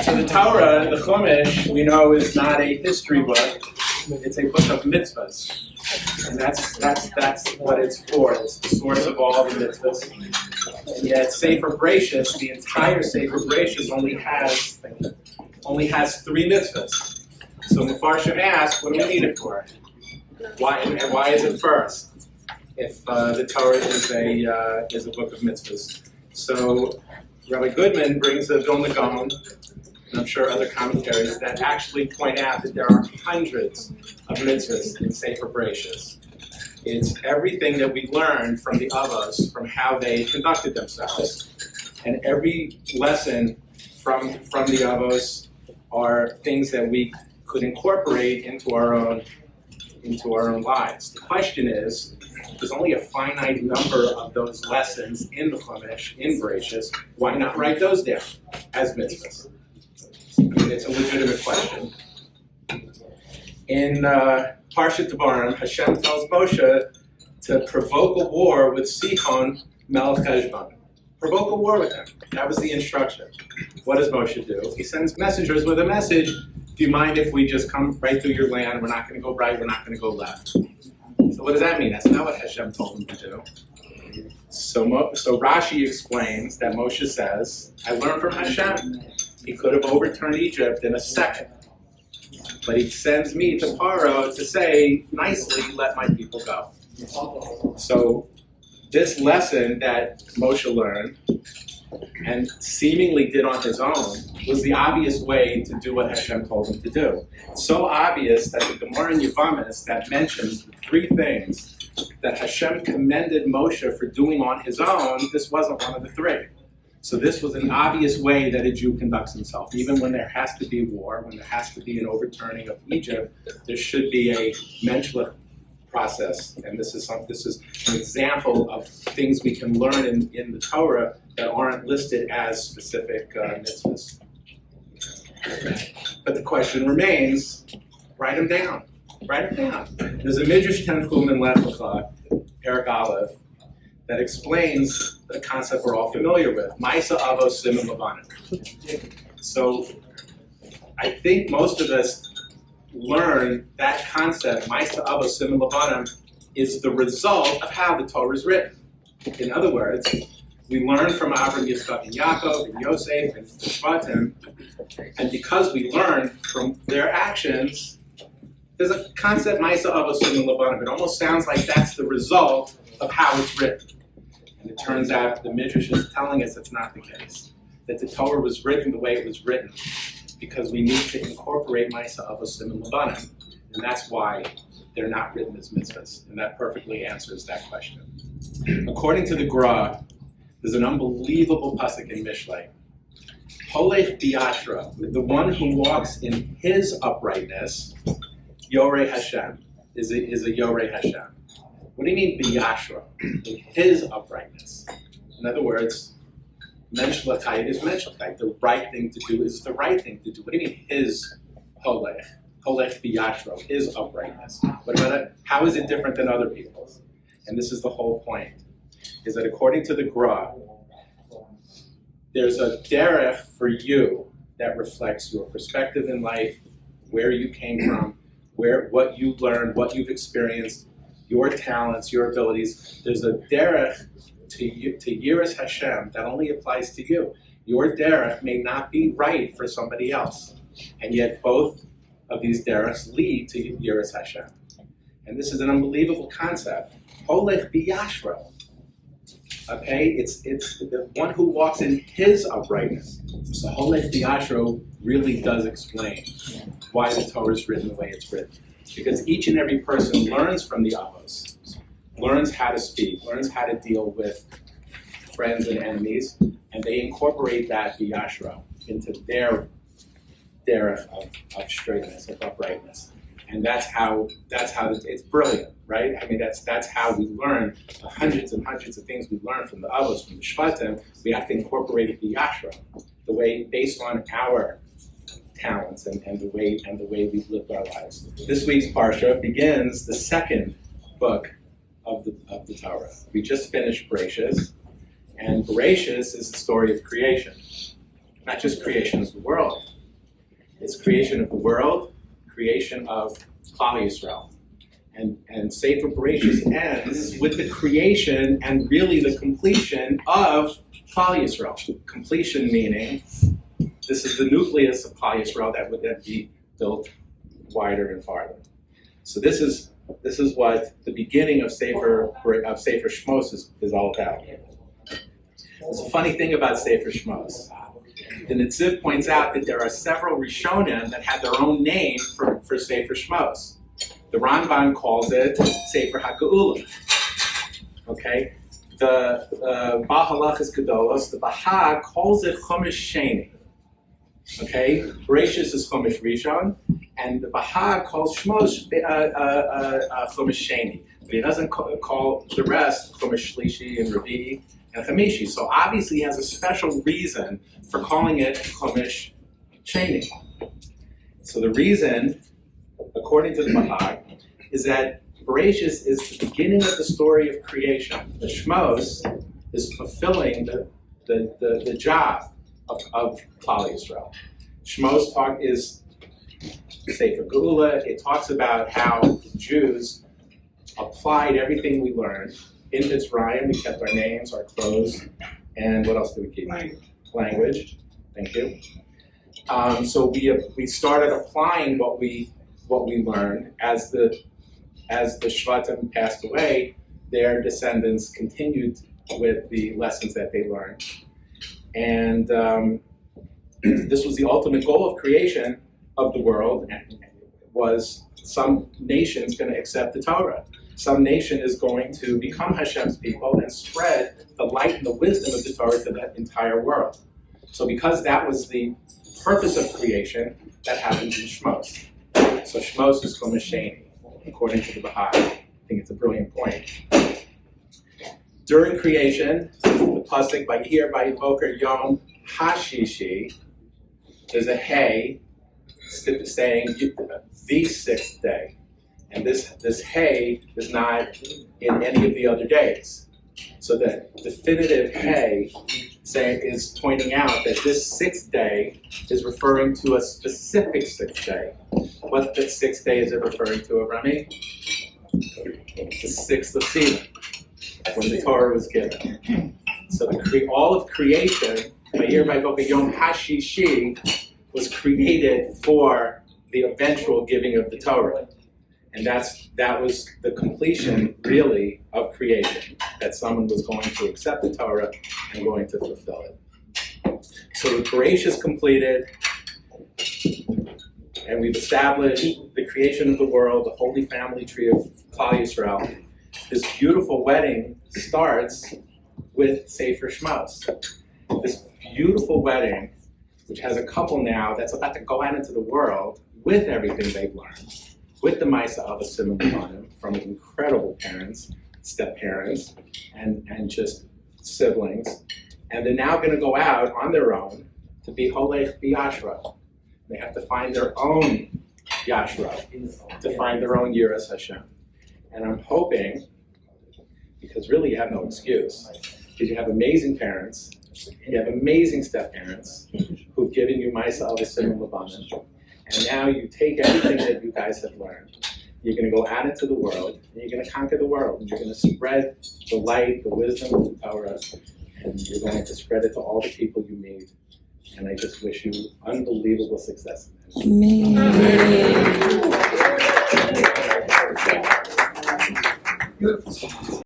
So the Torah, the Chumash, we know is not a history book. It's a book of mitzvahs. And that's what it's for. It's the source of all the mitzvahs. And yet Sefer Bereshis, the entire Sefer Bereshis only has 3 mitzvahs. So Mefarshim ask, what do we need it for? Why is it first? If the Torah is a book of mitzvahs. So Rabbi Goodman brings a Vilna Gaon, and I'm sure other commentaries that actually point out that there are hundreds of mitzvahs in Sefer Bereshis. It's everything that we learned from the Avos, from how they conducted themselves, and every lesson from the Avos are things that we could incorporate into our own lives. The question is, there's only a finite number of those lessons in the Chumash, in Bereshis. Why not write those down as mitzvahs? I mean, it's a legitimate question. In Parshat Devarim, Hashem tells Moshe to provoke a war with Sihon Melech Heshbon. Provoke a war with him. That was the instruction. What does Moshe do? He sends messengers with a message. Do you mind if we just come right through your land? We're not going to go right, we're not going to go left. So what does that mean? That's not what Hashem told him to do. So Rashi explains that Moshe says, I learned from Hashem. He could have overturned Egypt in a second. But he sends me to Paro to say, nicely, let my people go. So this lesson that Moshe learned and seemingly did on his own was the obvious way to do what Hashem told him to do. It's so obvious that the Gemara in Yevamos that mentions the 3 things that Hashem commended Moshe for doing on his own, this wasn't one of the 3. So this was an obvious way that a Jew conducts himself. Even when there has to be war, when there has to be an overturning of Egypt, there should be a menschlich process. And this is an example of things we can learn in the Torah that aren't listed as specific mitzvahs. But the question remains, write them down. Write them down. There's a Midrash Tanchum in Lech Lecha, Perek Aleph, that explains the concept we're all familiar with, Maisa Avos Siman Levanim. So I think most of us learn that concept, Maisa Avos Siman Levanim, is the result of how the Torah is written. In other words, we learn from Avraham, Yitzchak, and Yaakov, and Yosef, and the Shvatim, and because we learn from their actions, there's a concept, Maisa Avos Siman Levanim. It almost sounds like that's the result of how it's written. And it turns out the Midrash is telling us it's not the case. That the Torah was written the way it was written because we need to incorporate Maisa Avos Siman Levanim. And that's why they're not written as mitzvahs. And that perfectly answers that question. According to the Gra, there's an unbelievable pasuk in Mishlei. Holech Biyashra, the one who walks in his uprightness, Yoreh Hashem, is a Yoreh Hashem. What do you mean biyashra? In his uprightness. In other words, menschlichkeit is menschlichkeit. The right thing to do is the right thing to do. What do you mean his holech? Holech biyashra, his uprightness. What about it? How is it different than other people's? And this is the whole point, is that according to the Gra, there's a derech for you that reflects your perspective in life, where you came from, what you learned, what you've experienced, your talents, your abilities. There's a derech to Yiras Hashem that only applies to you. Your derech may not be right for somebody else, and yet both of these derechs lead to Yiras Hashem. And this is an unbelievable concept. Holech biyashra. Okay, it's the one who walks in his uprightness. So Holech biyashra really does explain why the Torah is written the way it's written. Because each and every person learns from the Avos, learns how to speak, learns how to deal with friends and enemies, and they incorporate that biyashra into their derech of straightness, of uprightness. And that's how it's brilliant, right? I mean, that's how we learn the hundreds and hundreds of things we learn from the Avos, from the Shvatim. We have to incorporate the biyashra, the way based on our talents and the way we've lived our lives. This week's parsha begins the second book of the Torah. We just finished Bereshis, and Bereshis is the story of creation. not just creation of the world. It's creation of the world, creation of Klal Yisrael. And Sefer Bereshis ends with the creation and really the completion of Klal Yisrael. Completion meaning this is the nucleus of Klal Yisrael that would then be built wider and farther. So this is what the beginning of Sefer Shmos is all about. There's a funny thing about Sefer Shmos. The Netziv points out that there are several Rishonim that had their own name for Sefer Shmos. The Ramban calls it Sefer HaGeula. Okay? The Baal Halachas Gedolos, the Baha, calls it Chumash Sheni. Okay? Bereshis is Chumash Rishon, and the Baha calls Shmos Chumash Sheni. But he doesn't call the rest Chumash Shlishi and Revi'i and Chamishi. So obviously he has a special reason for calling it Chumash Sheni. So the reason, according to the Baha, is that Bereshis is the beginning of the story of creation. The Shmos is fulfilling the job of Klal Yisrael. Shmos is Sefer Geula. It talks about how the Jews applied everything we learned in Mitzrayim. We kept our names, our clothes, and what else did we keep? Language. Thank you. So we started applying what we learned as the Shvatim passed away. Their descendants continued with the lessons that they learned, and this was the ultimate goal of creation of the world. And was some nation's going to accept the Torah. Some nation is going to become Hashem's people and spread the light and the wisdom of the Torah to the entire world. So because that was the purpose of creation, that happens in Shmos. So Shmos is Chumash Sheni, according to the Baha'i. I think it's a brilliant point. During creation, the pasuk Vayihir Vayivoker Yom Hashishi, there's a hey saying the sixth day. And this hey is not in any of the other days. So the definitive hey is pointing out that this sixth day is referring to a specific sixth day. What the sixth day is it referring to, Rami? The sixth of Sivan, when the Torah was given. So all of creation, Vayir Vayivoker Yom Hashishi, was created for the eventual giving of the Torah. And that was the completion, really, of creation, that someone was going to accept the Torah and going to fulfill it. So the creation is completed, and we've established the creation of the world, the holy family tree of Klal Yisrael. This beautiful wedding starts with Sefer Shmos. This beautiful wedding, which has a couple now that's about to go out into the world with everything they've learned, with the Maisa of a Simon from incredible parents, step-parents, and just siblings. And they're now going to go out on their own to be Holech B'Yashra. They have to find their own Yashra, to find their own Yiras Hashem. And I'm hoping, because really you have no excuse, because you have amazing parents, you have amazing step-parents who've given you Maisa of a Simon Labanan. And now you take everything that you guys have learned, you're going to go out into the world, and you're going to conquer the world, and you're going to spread the light, the wisdom of the Torah, and you're going to spread it to all the people you meet. And I just wish you unbelievable success in that. Amen. Beautiful.